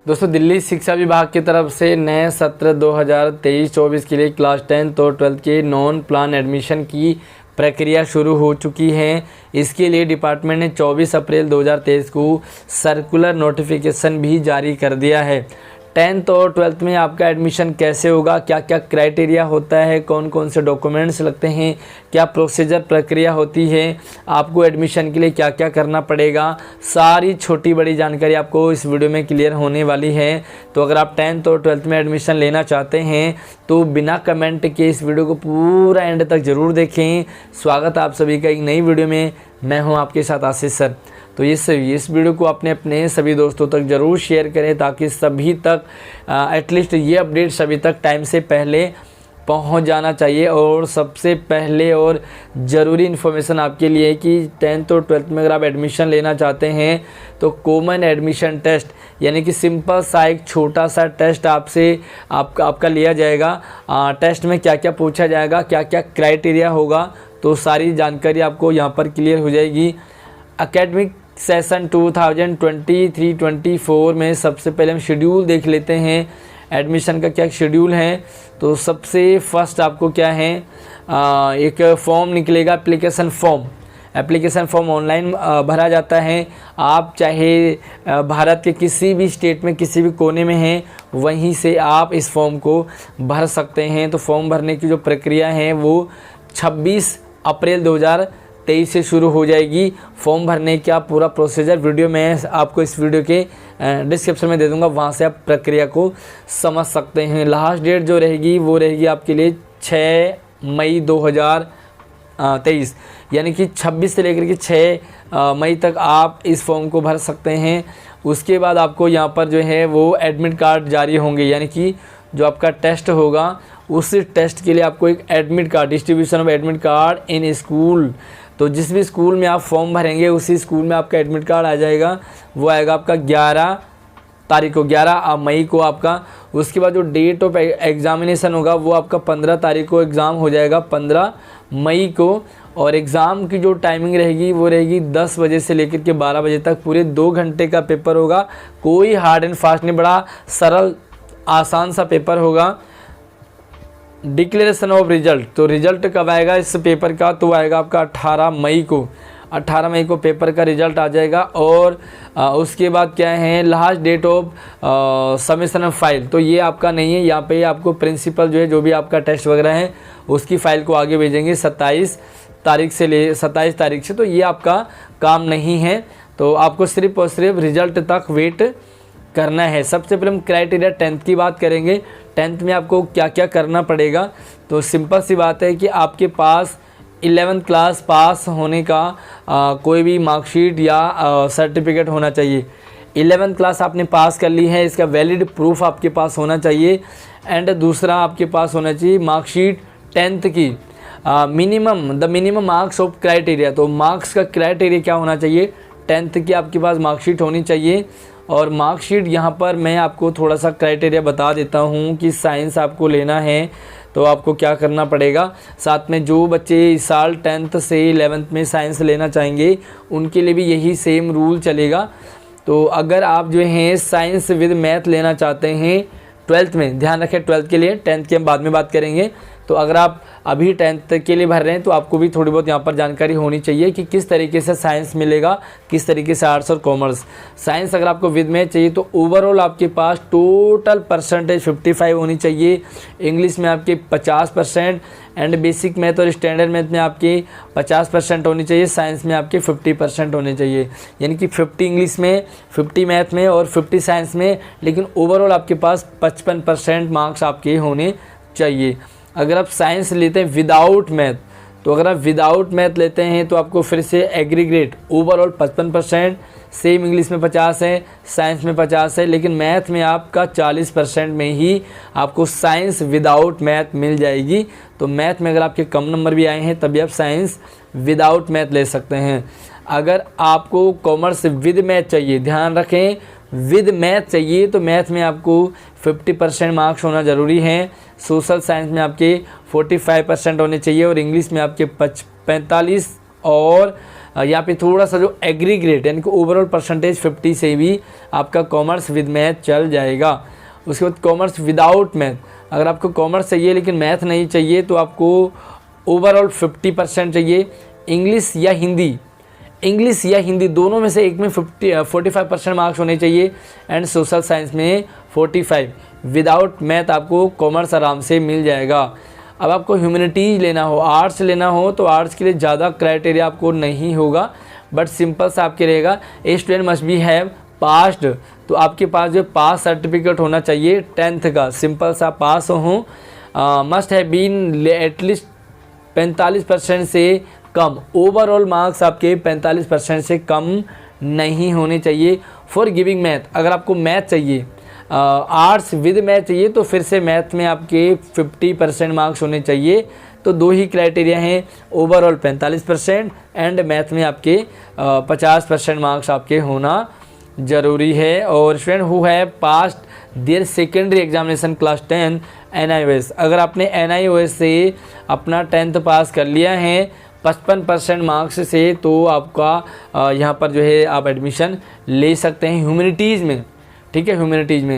दोस्तों दिल्ली शिक्षा विभाग की तरफ से नए सत्र 2023-24 के लिए क्लास 10 और 12 के नॉन प्लान एडमिशन की प्रक्रिया शुरू हो चुकी है। इसके लिए डिपार्टमेंट ने 24 अप्रैल 2023 को सर्कुलर नोटिफिकेशन भी जारी कर दिया है। 10th और 12th में आपका एडमिशन कैसे होगा, क्या क्या क्राइटेरिया होता है, कौन कौन से डॉक्यूमेंट्स लगते हैं, क्या प्रोसीजर प्रक्रिया होती है, आपको एडमिशन के लिए क्या क्या करना पड़ेगा, सारी छोटी बड़ी जानकारी आपको इस वीडियो में क्लियर होने वाली है। तो अगर आप 10th और 12th में एडमिशन लेना चाहते हैं तो बिना कमेंट के इस वीडियो को पूरा एंड तक ज़रूर देखें। स्वागत है आप सभी का एक नई वीडियो में। मैं हूँ आपके साथ आशीष सर। तो इस वीडियो को अपने सभी दोस्तों तक ज़रूर शेयर करें ताकि सभी तक एटलीस्ट ये अपडेट सभी तक टाइम से पहले पहुंच जाना चाहिए। और सबसे पहले और ज़रूरी इन्फॉर्मेशन आपके लिए कि 10th और 12th में अगर आप एडमिशन लेना चाहते हैं तो कॉमन एडमिशन टेस्ट यानी कि सिंपल सा एक छोटा सा टेस्ट आपका लिया जाएगा। टेस्ट में क्या क्या पूछा जाएगा, क्या क्या क्राइटेरिया होगा, तो सारी जानकारी आपको यहाँ पर क्लियर हो जाएगी। एकेडमिक सेशन 2023-24 में सबसे पहले हम शेड्यूल देख लेते हैं, एडमिशन का क्या शेड्यूल है। तो सबसे फर्स्ट आपको क्या है, एक फॉर्म निकलेगा, एप्लीकेशन फॉर्म ऑनलाइन भरा जाता है। आप चाहे भारत के किसी भी स्टेट में किसी भी कोने में हैं वहीं से आप इस फॉर्म को भर सकते हैं। तो फॉर्म भरने की जो प्रक्रिया है वो 26 अप्रैल 2023 से शुरू हो जाएगी। फॉर्म भरने का पूरा प्रोसीजर वीडियो मैं आपको इस वीडियो के डिस्क्रिप्शन में दे दूंगा, वहाँ से आप प्रक्रिया को समझ सकते हैं। लास्ट डेट जो रहेगी वो रहेगी आपके लिए 6 मई 2023 यानी कि 26 से लेकर के 6 मई तक आप इस फॉर्म को भर सकते हैं। उसके बाद आपको यहाँ पर जो है वो एडमिट कार्ड जारी होंगे, यानी कि जो आपका टेस्ट होगा उस टेस्ट के लिए आपको एक admit card, distribution of admit card in school, तो जिस भी स्कूल में आप फॉर्म भरेंगे उसी स्कूल में आपका एडमिट कार्ड आ जाएगा। वो आएगा आपका 11 तारीख को, 11 मई को आपका। उसके बाद जो डेट ऑफ एग्ज़ामिनेशन होगा वो आपका 15 तारीख को एग्ज़ाम हो जाएगा, 15 मई को। और एग्ज़ाम की जो टाइमिंग रहेगी वो रहेगी 10 बजे से लेकर के 12 बजे तक, पूरे 2 घंटे का पेपर होगा। कोई हार्ड एंड फास्ट नहीं, बड़ा सरल आसान सा पेपर होगा। डिक्लेरेशन ऑफ रिजल्ट, तो रिजल्ट कब आएगा इस पेपर का, तो आएगा आपका 18 मई को। 18 मई को पेपर का रिजल्ट आ जाएगा। और उसके बाद क्या है, last date of submission of file, तो ये आपका नहीं है, यहाँ पे आपको प्रिंसिपल जो है जो भी आपका टेस्ट वगैरह है उसकी फ़ाइल को आगे भेजेंगे 27 तारीख से। तो ये आपका काम नहीं है, तो आपको सिर्फ और सिर्फ रिजल्ट तक वेट करना है। सबसे पहले हम क्राइटेरिया 10th की बात करेंगे। 10th में आपको क्या क्या करना पड़ेगा, तो सिंपल सी बात है कि आपके पास 11th क्लास पास होने का कोई भी मार्कशीट या सर्टिफिकेट होना चाहिए। 11th क्लास आपने पास कर ली है, इसका वैलिड प्रूफ आपके पास होना चाहिए। एंड दूसरा आपके पास होना चाहिए मार्कशीट 10th की, मिनिमम मार्क्स ऑफ क्राइटेरिया, तो मार्क्स का क्राइटेरिया क्या होना चाहिए, 10th की आपके पास मार्कशीट होनी चाहिए। और मार्कशीट यहाँ पर मैं आपको थोड़ा सा क्राइटेरिया बता देता हूँ कि साइंस आपको लेना है तो आपको क्या करना पड़ेगा। साथ में जो बच्चे इस साल 10th से 11th में साइंस लेना चाहेंगे उनके लिए भी यही सेम रूल चलेगा। तो अगर आप जो हैं साइंस विद मैथ लेना चाहते हैं 12th में, ध्यान रखें 12th के लिए, 10th की हम बाद में बात करेंगे। तो अगर आप अभी 10th के लिए भर रहे हैं तो आपको भी थोड़ी बहुत यहाँ पर जानकारी होनी चाहिए कि किस तरीके से साइंस मिलेगा, किस तरीके से आर्ट्स और कॉमर्स। साइंस अगर आपको विद मैथ चाहिए तो ओवरऑल आपके पास टोटल परसेंटेज 55 होनी चाहिए। इंग्लिश में आपके 50% एंड बेसिक मैथ और स्टैंडर्ड मैथ में आपके 50% होनी चाहिए। साइंस में आपके 50% होने चाहिए, यानी कि 50 इंग्लिश में, 50 मैथ में और 50 साइंस में, लेकिन ओवरऑल आपके पास 55% मार्क्स आपके होने चाहिए। अगर आप साइंस लेते हैं विदाउट मैथ, तो अगर आप विदाउट मैथ लेते हैं तो आपको फिर से एग्रीगेट ओवरऑल 55%, सेम इंग्लिश में 50 है, साइंस में 50 है, लेकिन मैथ में आपका 40% में ही आपको साइंस विदाउट मैथ मिल जाएगी। तो मैथ में अगर आपके कम नंबर भी आए हैं तभी आप साइंस विदाउट मैथ ले सकते हैं। अगर आपको कॉमर्स विद मैथ चाहिए, ध्यान रखें विद मैथ चाहिए, तो मैथ में आपको 50% मार्क्स होना ज़रूरी है। सोशल साइंस में आपके 45% होने चाहिए और इंग्लिश में आपके 45 और यहाँ पे थोड़ा सा जो एग्रीग्रेट यानी कि ओवरऑल परसेंटेज 50 से भी आपका कॉमर्स विद मैथ चल जाएगा। उसके बाद कॉमर्स विदाउट मैथ, अगर आपको कॉमर्स चाहिए लेकिन मैथ नहीं चाहिए तो आपको ओवरऑल 50% चाहिए। इंग्लिश या हिंदी दोनों में से एक में 45% मार्क्स होने चाहिए एंड सोशल साइंस में 45। विदाउट मैथ आपको कॉमर्स आराम से मिल जाएगा। अब आपको ह्यूमैनिटीज लेना हो, आर्ट्स लेना हो तो आर्ट्स के लिए ज़्यादा क्राइटेरिया आपको नहीं होगा, बट सिंपल सा आपके रहेगा a student must be have passed, तो आपके पास जो पास सर्टिफिकेट होना चाहिए 10th का, सिंपल सा पास हो। मस्ट हैव बीन एटलीस्ट 45% से कम, ओवरऑल मार्क्स आपके 45% से कम नहीं होने चाहिए। फॉर गिविंग मैथ, अगर आपको मैथ चाहिए, आर्ट्स विद मैथ चाहिए तो फिर से मैथ में आपके 50% मार्क्स होने चाहिए। तो दो ही क्राइटेरिया हैं, ओवरऑल 45% एंड मैथ में आपके 50% मार्क्स आपके होना ज़रूरी है। और student who have passed their secondary examination class 10 NIOS, अगर आपने NIOS से अपना 10th पास कर लिया है 55% मार्क्स से, तो आपका यहाँ पर जो है आप एडमिशन ले सकते हैं ह्यूमैनिटीज़ में। ठीक है, ह्यूमैनिटीज़ में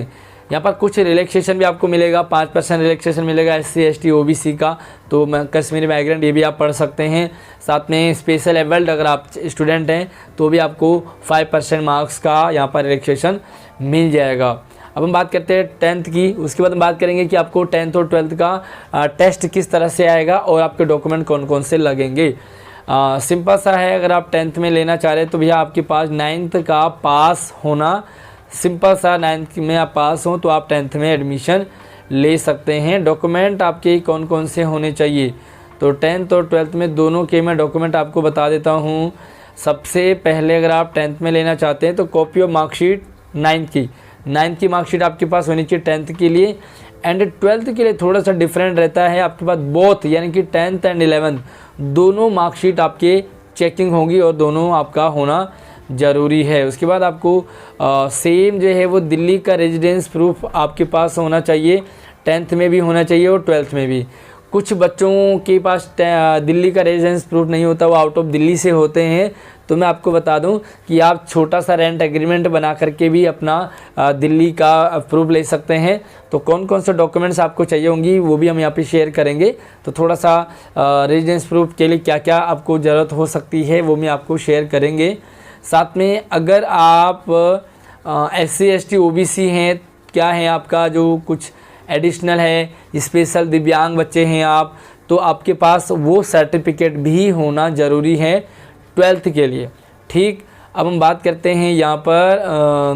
यहाँ पर कुछ रिलैक्सेशन भी आपको मिलेगा, 5% रिलैक्सेशन मिलेगा SC ST OBC का, तो कश्मीरी माइग्रेंट ये भी आप पढ़ सकते हैं। साथ में स्पेशल एबल्ड अगर आप स्टूडेंट हैं तो भी आपको 5% मार्क्स का यहाँ पर रिलैक्सेशन मिल जाएगा। अब हम बात करते हैं 10th की, उसके बाद हम बात करेंगे कि आपको 10th और 12th का टेस्ट किस तरह से आएगा और आपके डॉक्यूमेंट कौन कौन से लगेंगे। सिंपल सा है, अगर आप 10th में लेना चाह रहे हैं तो भैया आपके पास 9th का पास होना, सिंपल सा 9th में आप पास हो तो आप 10th में एडमिशन ले सकते हैं। डॉक्यूमेंट आपके कौन कौन से होने चाहिए, तो 10th और 12th में दोनों के मैं डॉक्यूमेंट आपको बता देता हूँ। सबसे पहले अगर आप 10th में लेना चाहते हैं तो कॉपी ऑफ मार्कशीट 9th की मार्कशीट आपके पास होनी चाहिए 10th के लिए। एंड 12th के लिए थोड़ा सा डिफरेंट रहता है, आपके पास बोथ यानी कि 10th एंड 11th दोनों मार्कशीट आपके चेकिंग होगी और दोनों आपका होना ज़रूरी है। उसके बाद आपको सेम जो है वो दिल्ली का रेजिडेंस प्रूफ आपके पास होना चाहिए, 10th में भी होना चाहिए और 12th में भी। कुछ बच्चों के पास दिल्ली का रेजिडेंस प्रूफ नहीं होता, वो आउट ऑफ दिल्ली से होते हैं, तो मैं आपको बता दूं कि आप छोटा सा रेंट एग्रीमेंट बना करके भी अपना दिल्ली का प्रूफ ले सकते हैं। तो कौन कौन से डॉक्यूमेंट्स आपको चाहिए होंगी वो भी हम यहाँ पे शेयर करेंगे। तो थोड़ा सा रेजिडेंस प्रूफ के लिए क्या क्या आपको ज़रूरत हो सकती है वो मैं आपको शेयर करेंगे। साथ में अगर आप SC ST OBC हैं, क्या है आपका जो कुछ एडिशनल है, स्पेशल दिव्यांग बच्चे हैं आप, तो आपके पास वो सर्टिफिकेट भी होना ज़रूरी है 12th के लिए। ठीक, अब हम बात करते हैं यहाँ पर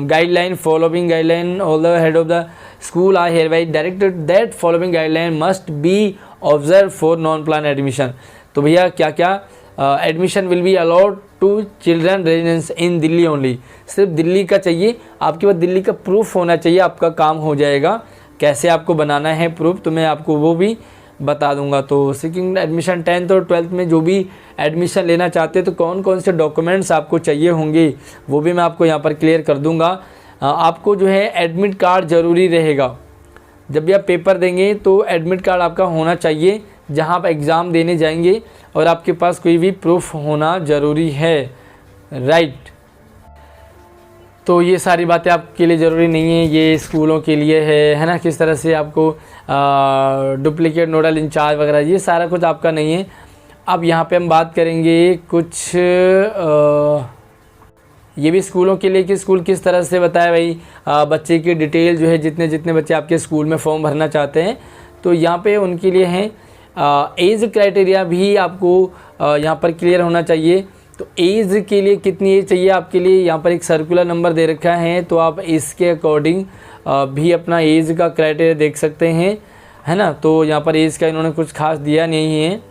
guideline, following guideline all the head of the school are hereby directed that following guideline must be observe for non plan admission. तो भैया क्या क्या admission will be allowed to children residence in Delhi only, सिर्फ दिल्ली का चाहिए, आपके पास दिल्ली का proof होना चाहिए, आपका काम हो जाएगा। कैसे आपको बनाना है प्रूफ तो मैं आपको वो भी बता दूंगा। तो सीकिंग एडमिशन 10th और 12th में जो भी एडमिशन लेना चाहते हैं तो कौन कौन से डॉक्यूमेंट्स आपको चाहिए होंगे वो भी मैं आपको यहाँ पर क्लियर कर दूंगा। आपको जो है एडमिट कार्ड ज़रूरी रहेगा, जब भी आप पेपर देंगे तो एडमिट कार्ड आपका होना चाहिए जहाँ आप एग्ज़ाम देने जाएंगे, और आपके पास कोई भी प्रूफ होना ज़रूरी है। राइट, तो ये सारी बातें आपके लिए ज़रूरी नहीं है, ये स्कूलों के लिए है ना, किस तरह से आपको डुप्लीकेट नोडल इंचार्ज वगैरह ये सारा कुछ आपका नहीं है। अब यहाँ पे हम बात करेंगे कुछ ये भी स्कूलों के लिए कि स्कूल किस तरह से बताया भाई, बच्चे की डिटेल जो है, जितने जितने बच्चे आपके स्कूल में फॉर्म भरना चाहते हैं तो यहाँ पे उनके लिए हैं। एज क्राइटेरिया भी आपको यहाँ पर क्लियर होना चाहिए। तो एज के लिए कितनी एज चाहिए आपके लिए, यहाँ पर एक सर्कुलर नंबर दे रखा है, तो आप इसके अकॉर्डिंग भी अपना एज का क्राइटेरिया देख सकते हैं, है ना। तो यहाँ पर एज का इन्होंने कुछ खास दिया नहीं है।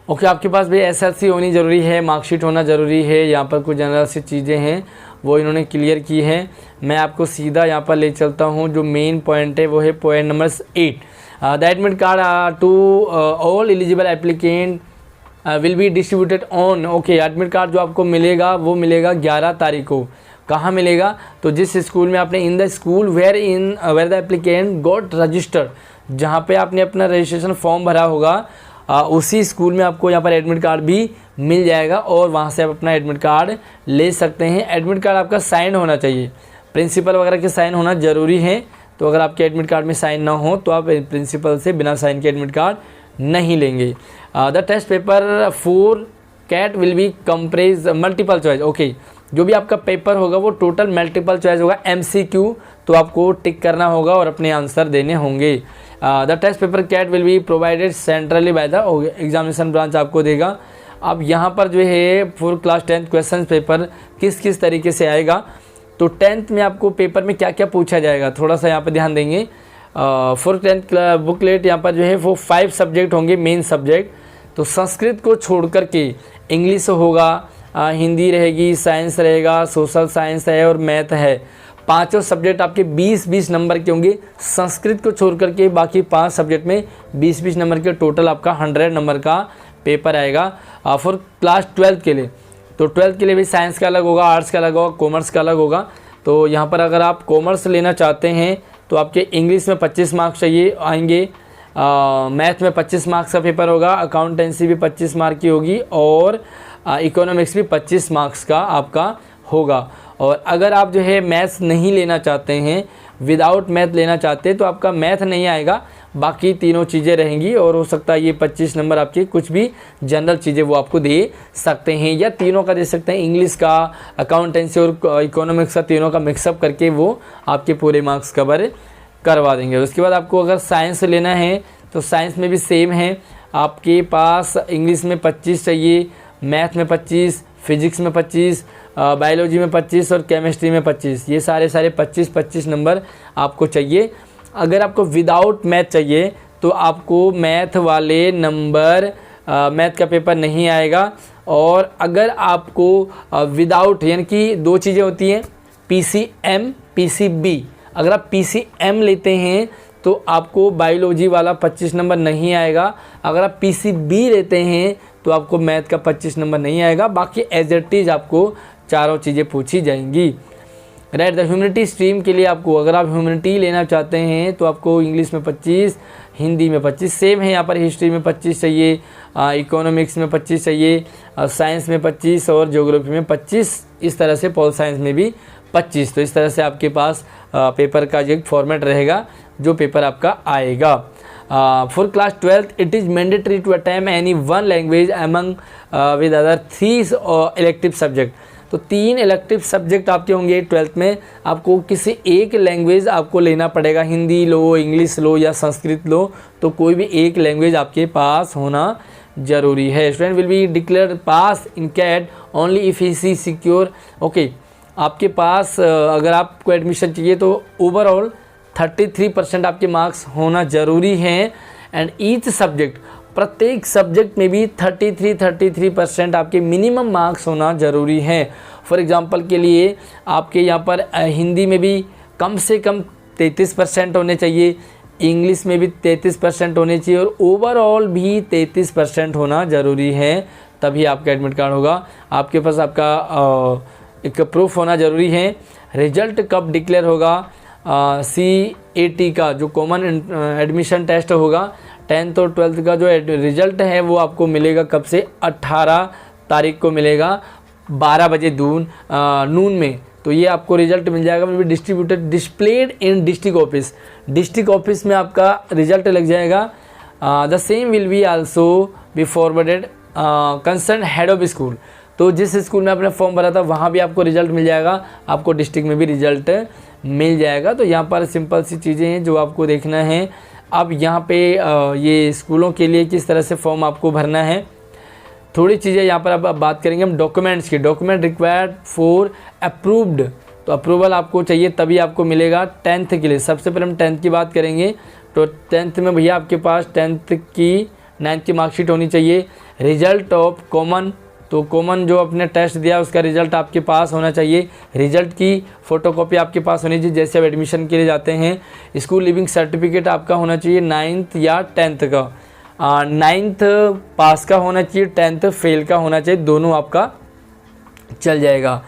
ओके, आपके पास भी SLC होनी ज़रूरी है, मार्कशीट होना ज़रूरी है, यहाँ पर कुछ जनरल सी चीज़ें हैं वो इन्होंने क्लियर की है। मैं आपको सीधा यहाँ पर ले चलता हूँ, जो मेन पॉइंट है वो है point number 8। The admit card to all eligible applicant will be distributed on. Okay, admit card जो आपको मिलेगा वो मिलेगा 11 तारीख को। कहाँ मिलेगा, तो जिस स्कूल में आपने in the school where the applicant got registered, जहाँ पे आपने अपना रजिस्ट्रेशन फॉर्म भरा होगा उसी स्कूल में आपको यहाँ पर एडमिट कार्ड भी मिल जाएगा और वहाँ से आप अपना एडमिट कार्ड ले सकते हैं। एडमिट कार्ड आपका साइन होना चाहिए, प्रिंसिपल वगैरह के साइन होना ज़रूरी है। तो अगर आपके एडमिट कार्ड में साइन ना हो तो आप प्रिंसिपल से बिना साइन के एडमिट कार्ड नहीं लेंगे। The test paper for CAT will be comprise multiple choice. Okay, जो भी आपका पेपर होगा वो टोटल मल्टीपल चॉइस होगा, MCQ, तो आपको टिक करना होगा और अपने आंसर देने होंगे। The test paper CAT will be provided centrally by the examination branch आपको देगा। अब यहाँ पर जो है फॉर क्लास 10 क्वेश्चन पेपर किस किस तरीके से आएगा, तो 10th में आपको पेपर में क्या क्या पूछा जाएगा थोड़ा सा यहाँ पर ध्यान देंगे। फॉर 10th बुकलेट यहाँ पर जो है वो 5 सब्जेक्ट होंगे मेन सब्जेक्ट। तो संस्कृत को छोड़ कर के इंग्लिश होगा, हिंदी रहेगी, साइंस रहेगा, सोशल साइंस है और मैथ है। पांचों सब्जेक्ट आपके 20-20 नंबर के होंगे। संस्कृत को छोड़ करके बाकी 5 सब्जेक्ट में 20-20 नंबर के, टोटल आपका 100 नंबर का पेपर आएगा फॉर क्लास 12 के लिए। तो 12th के लिए भी साइंस का अलग होगा, आर्ट्स का अलग होगा, कॉमर्स का अलग होगा। तो यहाँ पर अगर आप कॉमर्स लेना चाहते हैं तो आपके इंग्लिश में 25 मार्क्स चाहिए आएंगे, मैथ में 25 मार्क्स का पेपर होगा, अकाउंटेंसी भी 25 मार्क की होगी और इकोनॉमिक्स भी 25 मार्क्स का आपका होगा। और अगर आप जो है मैथ्स नहीं लेना चाहते हैं, विदाउट मैथ लेना चाहते हैं, तो आपका मैथ नहीं आएगा, बाकी तीनों चीज़ें रहेंगी और हो सकता है ये 25 नंबर आपकी कुछ भी जनरल चीज़ें वो आपको दे सकते हैं या तीनों का दे सकते हैं, इंग्लिश का, अकाउंटेंसी और इकोनॉमिक्स का, तीनों का मिक्सअप करके वो आपके पूरे मार्क्स कवर करवा देंगे। उसके बाद आपको अगर साइंस लेना है तो साइंस में भी सेम है, आपके पास इंग्लिश में 25 चाहिए, मैथ में 25, फिजिक्स में 25, बायोलॉजी में 25 और केमिस्ट्री में 25, ये सारे 25-25 नंबर आपको चाहिए। अगर आपको विदाउट मैथ चाहिए तो आपको मैथ वाले नंबर, मैथ का पेपर नहीं आएगा। और अगर आपको विदाउट, यानी कि 2 चीज़ें होती हैं, PCM, PCB, अगर आप PCM लेते हैं तो आपको बायोलॉजी वाला 25 नंबर नहीं आएगा। अगर आप PCB लेते हैं तो आपको मैथ का 25 नंबर नहीं आएगा, बाकी एज इट इज आपको चारों चीज़ें पूछी जाएंगी। राइट, द ह्यूमैनिटी स्ट्रीम के लिए आपको, अगर आप ह्यूमैनिटी लेना चाहते हैं तो आपको इंग्लिश में 25, हिंदी में 25, सेम है यहाँ पर, हिस्ट्री में 25 चाहिए, इकोनॉमिक्स में 25 चाहिए, साइंस में 25 और ज्योग्राफी में 25, इस तरह से पॉल साइंस में भी 25। तो इस तरह से आपके पास पेपर का जो एक फॉर्मेट रहेगा जो पेपर आपका आएगा। For class 12 it is mandatory to attempt any one language among with other 3 elective subject. तो 3 इलेक्टिव सब्जेक्ट आपके होंगे 12th में, आपको किसी एक लैंग्वेज आपको लेना पड़ेगा, हिंदी लो, इंग्लिश लो या संस्कृत लो, तो कोई भी एक लैंग्वेज आपके पास होना ज़रूरी है। Student will be declare pass in CAT only if he see secure. Okay, आपके पास अगर आपको एडमिशन चाहिए तो ओवरऑल 33% आपके मार्क्स होना ज़रूरी हैं एंड ईच सब्जेक्ट, प्रत्येक सब्जेक्ट में भी 33% आपके मिनिमम मार्क्स होना ज़रूरी है। फॉर एग्जांपल के लिए आपके यहाँ पर हिंदी में भी कम से कम 33% होने चाहिए, इंग्लिश में भी 33% होने चाहिए और ओवरऑल भी 33% होना ज़रूरी है, तभी आपका एडमिट कार्ड होगा। आपके पास आपका एक प्रूफ होना ज़रूरी है। रिजल्ट कब डिक्लेयर होगा? CAT का जो कॉमन एडमिशन टेस्ट होगा 10th और 12th का जो रिज़ल्ट है वो आपको मिलेगा कब से? 18 तारीख को मिलेगा 12 बजे नून में। तो ये आपको रिजल्ट मिल जाएगा, will be distributed displayed in district office. District office में आपका रिजल्ट लग जाएगा। The same will be also be forwarded concern head of school. तो जिस स्कूल में आपने फॉर्म भरा था वहाँ भी आपको रिजल्ट मिल जाएगा, आपको डिस्ट्रिक्ट में भी रिजल्ट मिल जाएगा। तो यहाँ पर सिंपल सी चीज़ें हैं जो आपको देखना है। अब यहाँ पे ये स्कूलों के लिए किस तरह से फॉर्म आपको भरना है, थोड़ी चीज़ें यहाँ पर अब बात करेंगे हम डॉक्यूमेंट्स की। डॉक्यूमेंट रिक्वायर्ड फॉर अप्रूव्ड, तो अप्रूवल आपको चाहिए तभी आपको मिलेगा 10th के लिए। सबसे पहले हम 10th की बात करेंगे। तो 10th में भैया आपके पास 10th की 9th की मार्कशीट होनी चाहिए। रिजल्ट ऑफ कॉमन, तो कॉमन जो आपने टेस्ट दिया उसका रिजल्ट आपके पास होना चाहिए। रिजल्ट की फ़ोटोकॉपी आपके पास होनी चाहिए जैसे आप एडमिशन के लिए जाते हैं। स्कूल लिविंग सर्टिफिकेट आपका होना चाहिए 9th या 10th का। 9th पास का होना चाहिए, 10th फेल का होना चाहिए, दोनों आपका चल जाएगा।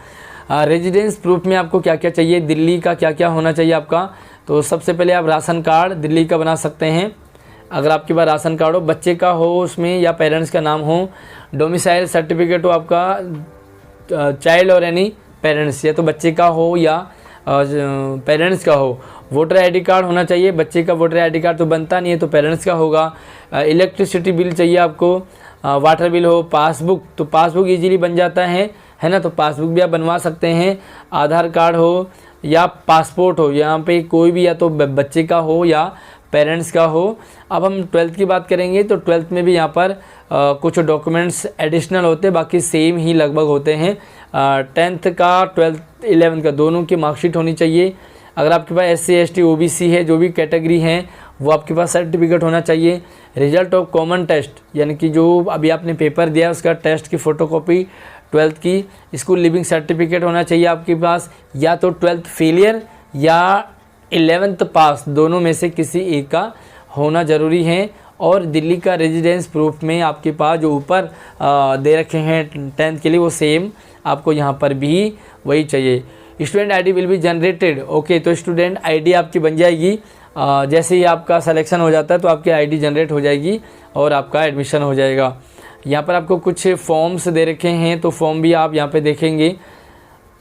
रेजिडेंस प्रूफ में आपको क्या क्या चाहिए, दिल्ली का क्या क्या होना चाहिए आपका? तो सबसे पहले आप राशन कार्ड दिल्ली का बना सकते हैं, अगर आपके पास राशन कार्ड हो, बच्चे का हो उसमें या पेरेंट्स का नाम हो। डोमिसाइल सर्टिफिकेट हो आपका चाइल्ड और एनी पेरेंट्स, या तो बच्चे का हो या पेरेंट्स का हो। वोटर आईडी कार्ड होना चाहिए, बच्चे का वोटर आईडी कार्ड तो बनता नहीं है तो पेरेंट्स का होगा। इलेक्ट्रिसिटी बिल चाहिए आपको, वाटर बिल हो, पासबुक, तो पासबुक इजीली बन जाता है ना, तो पासबुक भी आप बनवा सकते हैं। आधार कार्ड हो या पासपोर्ट हो, यहाँ पे कोई भी या तो बच्चे का हो या पेरेंट्स का हो। अब हम 12th की बात करेंगे तो 12th में भी यहाँ पर कुछ डॉक्यूमेंट्स एडिशनल होते हैं, बाकी सेम ही लगभग होते हैं। 10th का 12th 11th का दोनों की मार्कशीट होनी चाहिए। अगर आपके पास SC ST OBC है, जो भी कैटेगरी हैं, वो आपके पास सर्टिफिकेट होना चाहिए। रिजल्ट ऑफ कॉमन टेस्ट, यानी कि जो अभी आपने पेपर दिया उसका टेस्ट की फ़ोटोकॉपी 12th की, स्कूल लिविंग सर्टिफिकेट होना चाहिए आपके पास, या तो 12th फेलियर या 11th पास, दोनों में से किसी एक का होना ज़रूरी है। और दिल्ली का रेजिडेंस प्रूफ में आपके पास जो ऊपर दे रखे हैं 10th के लिए, वो सेम आपको यहाँ पर भी वही चाहिए। Student ID will be generated, okay, तो स्टूडेंट आईडी आपकी बन जाएगी। जैसे ही आपका सिलेक्शन हो जाता है तो आपकी आईडी जनरेट हो जाएगी और आपका एडमिशन हो जाएगा। यहाँ पर आपको कुछ फॉर्म्स दे रखे हैं, तो फॉर्म भी आप यहाँ पे देखेंगे।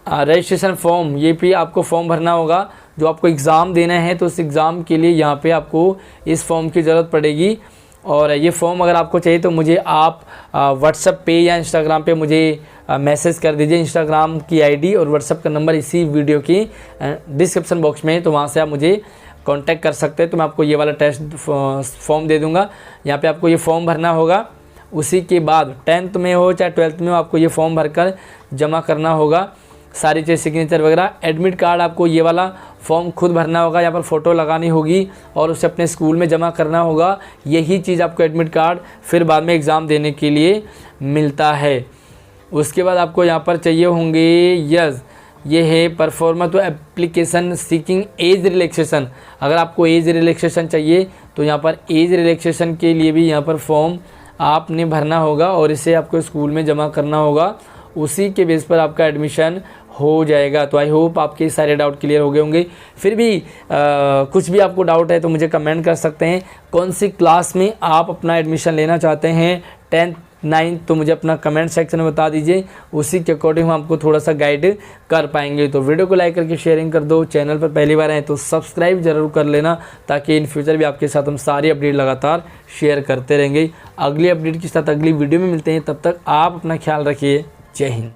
रजिस्ट्रेशन फॉर्म, ये भी आपको फॉर्म भरना होगा। जो आपको एग्ज़ाम देना है तो उस एग्ज़ाम के लिए यहाँ पे आपको इस फॉर्म की ज़रूरत पड़ेगी। और ये फॉर्म अगर आपको चाहिए तो मुझे आप व्हाट्सएप पे या इंस्टाग्राम पे मुझे मैसेज कर दीजिए। इंस्टाग्राम की आईडी और व्हाट्सएप का नंबर इसी वीडियो की डिस्क्रिप्शन बॉक्स में है, तो वहाँ से आप मुझे कांटेक्ट कर सकते हैं। तो मैं आपको ये वाला टेस्ट फॉर्म दे दूँगा। यहाँ पे आपको ये फॉर्म भरना होगा। उसी के बाद 10th में हो चाहे 12th में हो, आपको ये फॉर्म भरकर जमा करना होगा, सारी चीज़ सिग्नेचर वगैरह। एडमिट कार्ड आपको ये वाला फॉर्म खुद भरना होगा, यहाँ पर फ़ोटो लगानी होगी और उसे अपने स्कूल में जमा करना होगा। यही चीज़ आपको एडमिट कार्ड फिर बाद में एग्ज़ाम देने के लिए मिलता है। उसके बाद आपको यहाँ पर चाहिए होंगे, यस, ये है परफॉर्मा तो एप्लीकेशन सीकिंग एज रिलैक्सेशन। अगर आपको एज रिलैक्सेशन चाहिए तो यहाँ पर एज रिलैक्सेशन के लिए भी यहाँ पर फॉर्म आपने भरना होगा और इसे आपको स्कूल में जमा करना होगा। उसी के बेस पर आपका एडमिशन हो जाएगा। तो आई होप आपके सारे डाउट क्लियर हो गए होंगे। फिर भी कुछ भी आपको डाउट है तो मुझे कमेंट कर सकते हैं। कौन सी क्लास में आप अपना एडमिशन लेना चाहते हैं, 10th 9th, तो मुझे अपना कमेंट सेक्शन में बता दीजिए। उसी के अकॉर्डिंग हम आपको थोड़ा सा गाइड कर पाएंगे। तो वीडियो को लाइक करके शेयरिंग कर दो। चैनल पर पहली बार आए तो सब्सक्राइब जरूर कर लेना, ताकि इन फ्यूचर भी आपके साथ हम सारी अपडेट लगातार शेयर करते रहेंगे। अगली अपडेट के साथ अगली वीडियो में मिलते हैं। तब तक आप अपना ख्याल रखिए। जय हिंद।